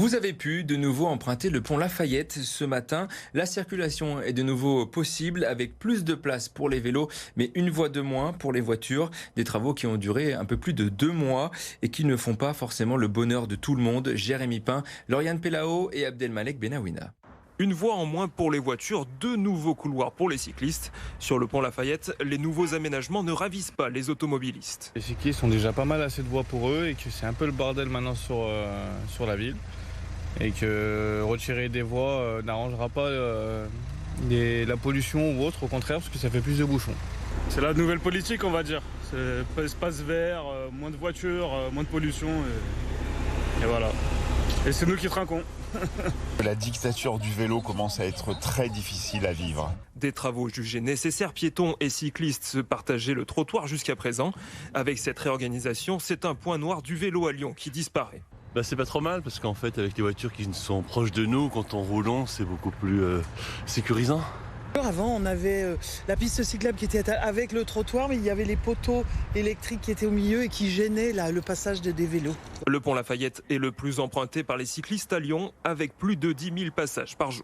Vous avez pu de nouveau emprunter le pont Lafayette ce matin. La circulation est de nouveau possible avec plus de place pour les vélos, mais une voie de moins pour les voitures. Des travaux qui ont duré un peu plus de 2 mois et qui ne font pas forcément le bonheur de tout le monde. Jérémy Pin, Lauriane Pellao et Abdelmalek Benawina. Une voie en moins pour les voitures, 2 nouveaux couloirs pour les cyclistes. Sur le pont Lafayette, les nouveaux aménagements ne ravissent pas les automobilistes. Les cyclistes ont déjà pas mal assez de voies pour eux et que c'est un peu le bordel maintenant sur la ville. Et que retirer des voies n'arrangera pas la pollution ou autre, au contraire, parce que ça fait plus de bouchons. C'est la nouvelle politique, on va dire. C'est espace vert, moins de voitures, moins de pollution. Et voilà. Et c'est nous qui trinquons. La dictature du vélo commence à être très difficile à vivre. Des travaux jugés nécessaires, piétons et cyclistes se partageaient le trottoir jusqu'à présent. Avec cette réorganisation, c'est un point noir du vélo à Lyon qui disparaît. C'est pas trop mal parce qu'en fait avec les voitures qui sont proches de nous, quand on roule, c'est beaucoup plus sécurisant. Avant on avait la piste cyclable qui était avec le trottoir, mais il y avait les poteaux électriques qui étaient au milieu et qui gênaient le passage des vélos. Le pont Lafayette est le plus emprunté par les cyclistes à Lyon avec plus de 10 000 passages par jour.